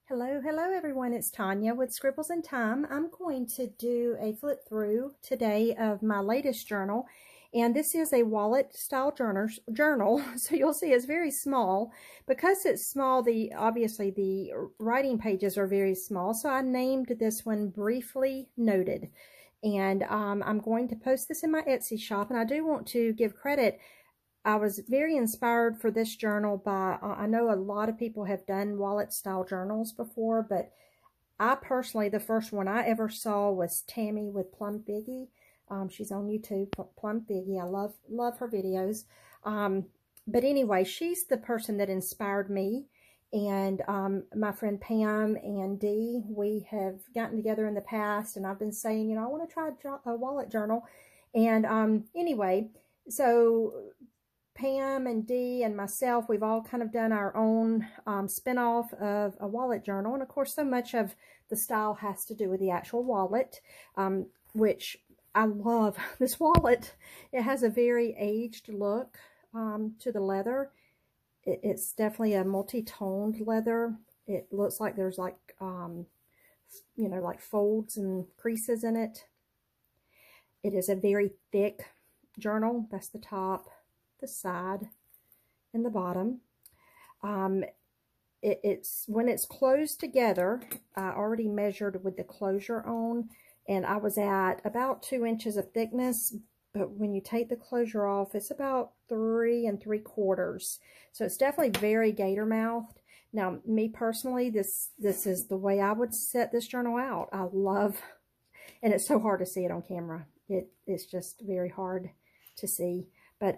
Hello, hello everyone. It's Tonya with Scribbles in Time. I'm going to do a flip through today of my latest journal. And this is a wallet style journal. So you'll see it's very small. Because it's small, obviously the writing pages are very small. So I named this one Briefly Noted. And I'm going to post this in my Etsy shop. And I do want to give credit. I was very inspired for this journal by, I know a lot of people have done wallet style journals before, but I personally, the first one I ever saw was Tammy with Plum Figgy. She's on YouTube, Plum Figgy. I love her videos. But anyway, she's the person that inspired me. And my friend Pam and Dee, we have gotten together in the past, and I've been saying, you know, I want to try a wallet journal. And anyway, so Pam and Dee and myself, we've all kind of done our own spin-off of a wallet journal. And of course, so much of the style has to do with the actual wallet, which I love this wallet. It has a very aged look to the leather. It's definitely a multi-toned leather. It looks like there's like, you know, like folds and creases in it. It is a very thick journal. That's the top, the side, and the bottom. It's when it's closed together, I already measured with the closure on, and I was at about 2 inches of thickness, but when you take the closure off, it's about 3 3/4. So it's definitely very gator mouthed. Now, me personally, this is the way I would set this journal out. I love, and it's so hard to see it on camera. It's just very hard to see. But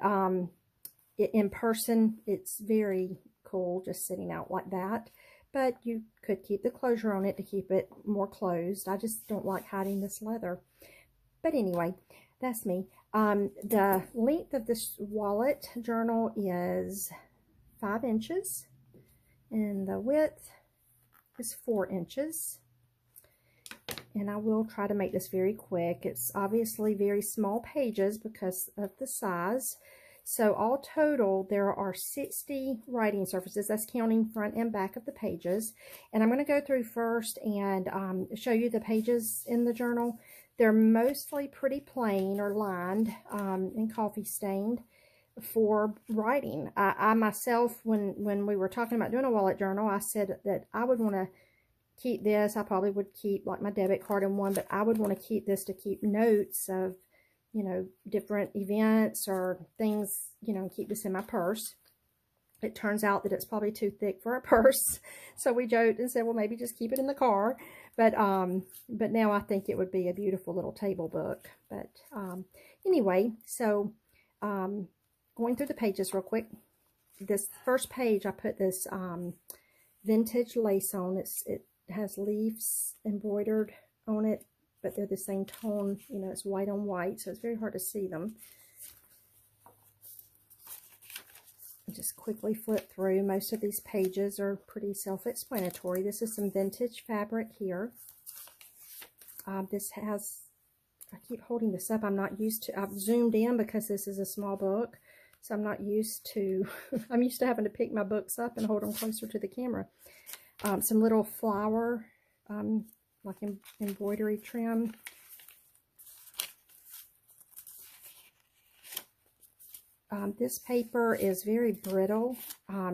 in person, it's very cool just sitting out like that. But you could keep the closure on it to keep it more closed. I just don't like hiding this leather. But anyway, that's me. The length of this wallet journal is 5 inches. And the width is 4 inches. And I will try to make this very quick. It's obviously very small pages because of the size. So all total, there are 60 writing surfaces. That's counting front and back of the pages. And I'm going to go through first and show you the pages in the journal. They're mostly pretty plain or lined and coffee stained for writing. I myself, when we were talking about doing a wallet journal, I said that I would want to keep this. I probably would keep like my debit card in one, but I would want to keep this to keep notes of, you know, different events or things, you know, keep this in my purse. It turns out that it's probably too thick for a purse. So we joked and said, well, maybe just keep it in the car. But now I think it would be a beautiful little table book. But anyway, so going through the pages real quick. This first page, I put this vintage lace on. It has leaves embroidered on it, but they're the same tone. You know, it's white on white, so it's very hard to see them. Just quickly flip through. Most of these pages are pretty self-explanatory. This is some vintage fabric here. This has, I keep holding this up. I'm not used to, I've zoomed in because this is a small book, so I'm not used to, I'm used to having to pick my books up and hold them closer to the camera. Some little flower, like embroidery trim. This paper is very brittle,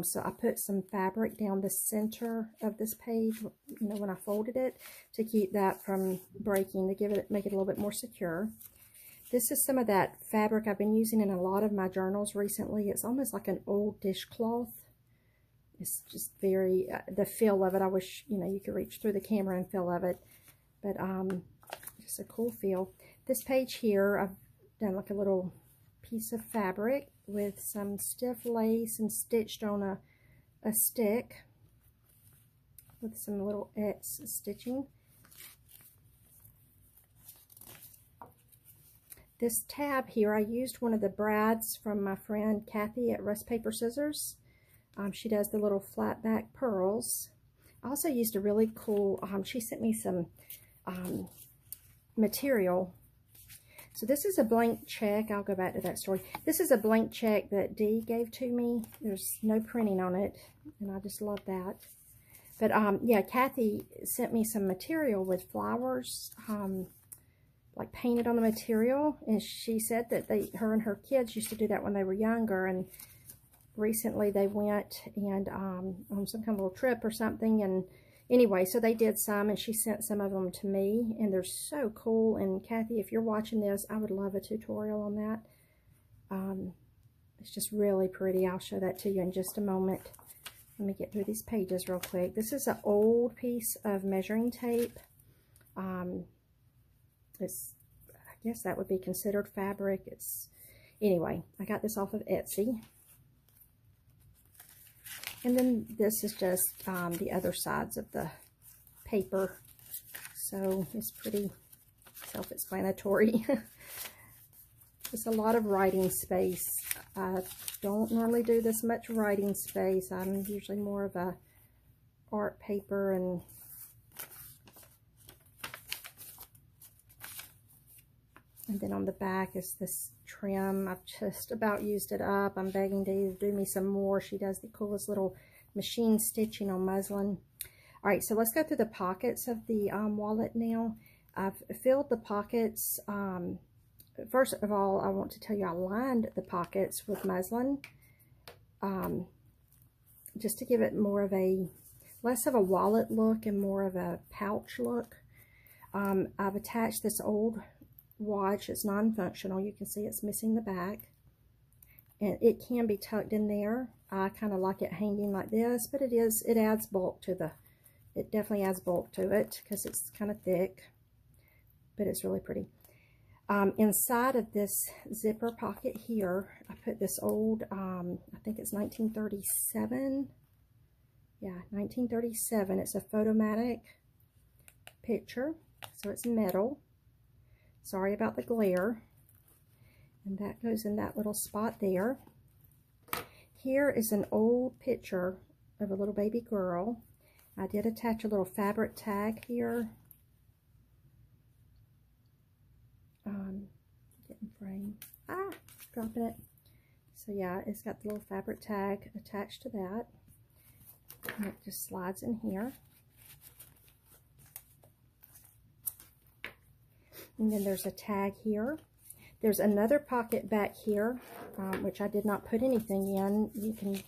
so I put some fabric down the center of this page, you know, when I folded it, to keep that from breaking, to make it a little bit more secure. This is some of that fabric I've been using in a lot of my journals recently. It's almost like an old dishcloth. It's just very, the feel of it, I wish, you know, you could reach through the camera and feel of it, but just a cool feel. This page here, I've done like a little piece of fabric with some stiff lace and stitched on a stick with some little X stitching. This tab here, I used one of the brads from my friend Kathy at Rust Paper Scissors. She does the little flat back pearls. I also used a really cool, she sent me some material. So this is a blank check. I'll go back to that story. This is a blank check that Dee gave to me. There's no printing on it, and I just love that. But yeah, Kathy sent me some material with flowers, like painted on the material, and she said that her and her kids used to do that when they were younger, and recently they went and on some kind of little trip or something, and anyway, so they did some, and she sent some of them to me, and they're so cool. And Kathy, if you're watching this, I would love a tutorial on that. It's just really pretty. I'll show that to you in just a moment. Let me get through these pages real quick. This is an old piece of measuring tape. It's, I guess that would be considered fabric. Anyway, I got this off of Etsy. And then this is just the other sides of the paper. So it's pretty self-explanatory. It's a lot of writing space. I don't normally do this much writing space. I'm usually more of a art paper, and then on the back is this trim. I've just about used it up. I'm begging to do me some more. She does the coolest little machine stitching on muslin. All right, so let's go through the pockets of the wallet now. I've filled the pockets. First of all, I want to tell you I lined the pockets with muslin, just to give it more of less of a wallet look and more of a pouch look. I've attached this old watch. It's non-functional. You can see it's missing the back, and it can be tucked in there. I kind of like it hanging like this, but it adds bulk to it definitely adds bulk to it because it's kind of thick, but it's really pretty. Inside of this zipper pocket here, I put this old, I think it's 1937. Yeah, 1937. It's a Photomatic picture, so it's metal. Sorry about the glare. And that goes in that little spot there. Here is an old picture of a little baby girl. I did attach a little fabric tag here. Getting frame. Dropping it. So yeah, it's got the little fabric tag attached to that. And it just slides in here. And then there's a tag here. There's another pocket back here, which I did not put anything in. You can,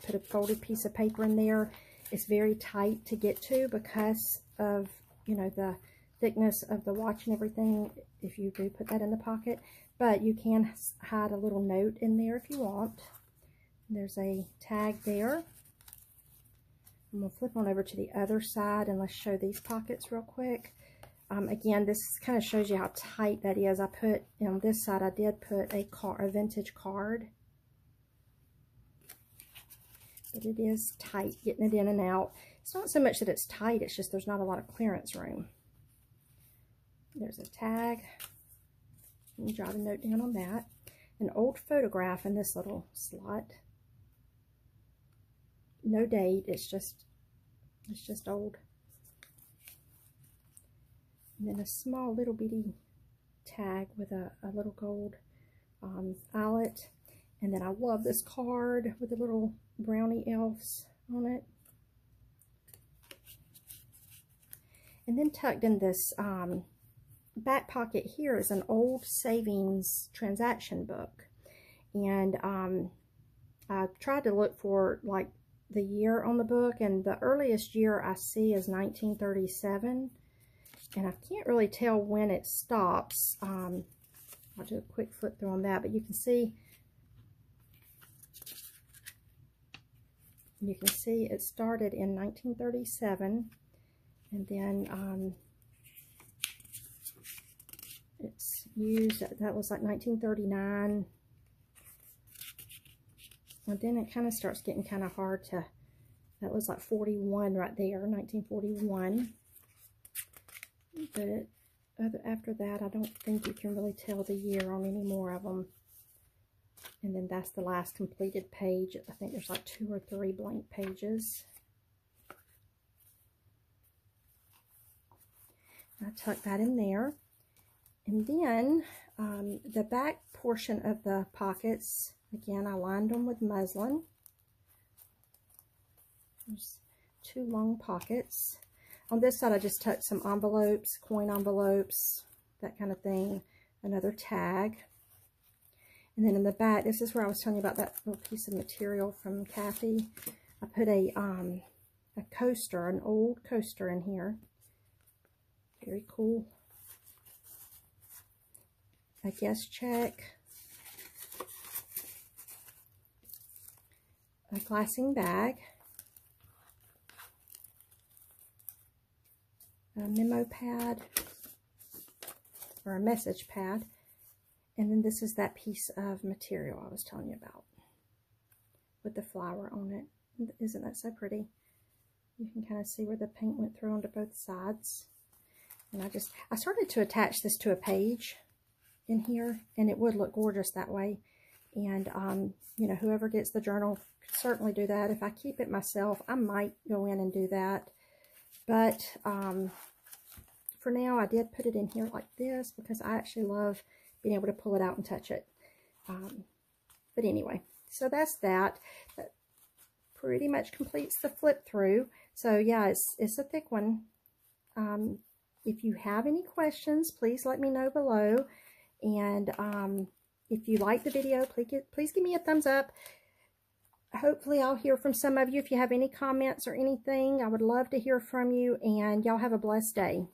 put a folded piece of paper in there. It's very tight to get to because of, the thickness of the watch and everything, if you do put that in the pocket. But you can hide a little note in there if you want. There's a tag there. I'm going to flip on over to the other side, and let's show these pockets real quick. Again, this kind of shows you how tight that is. I put, on this side, I did put a vintage card. But it is tight, getting it in and out. It's not so much that it's tight, it's just there's not a lot of clearance room. There's a tag. You can jot a note down on that. An old photograph in this little slot. No date, it's just old. And then a small little bitty tag with a little gold eyelet. And then I love this card with the little brownie elves on it. And then tucked in this back pocket here is an old savings transaction book. And I tried to look for like the year on the book, and the earliest year I see is 1937. And I can't really tell when it stops. I'll do a quick flip through on that, but you can see it started in 1937, and then it's used, that was like 1939, and then it kind of starts getting kind of hard to, that was like 41 right there, 1941. But after that, I don't think you can really tell the year on any more of them. And then that's the last completed page. I think there's like 2 or 3 blank pages. I tuck that in there. And then the back portion of the pockets, again, I lined them with muslin. There's 2 long pockets. On this side, I just tucked some envelopes, coin envelopes, that kind of thing. Another tag. And then in the back, this is where I was telling you about that little piece of material from Kathy. I put a coaster, an old coaster in here. Very cool. A guest check. A glassing bag. A memo pad. Or a message pad. And then this is that piece of material I was telling you about with the flower on it. Isn't that so pretty? You can kind of see where the paint went through onto both sides. And I started to attach this to a page in here, and it would look gorgeous that way. And, you know, whoever gets the journal could certainly do that. If I keep it myself, I might go in and do that. But for now, I did put it in here like this because I actually love being able to pull it out and touch it. But anyway, so that's that. That pretty much completes the flip through. So yeah, it's a thick one. If you have any questions, please let me know below. And if you like the video, please give me a thumbs up. Hopefully I'll hear from some of you. If you have any comments or anything, I would love to hear from you. And y'all have a blessed day.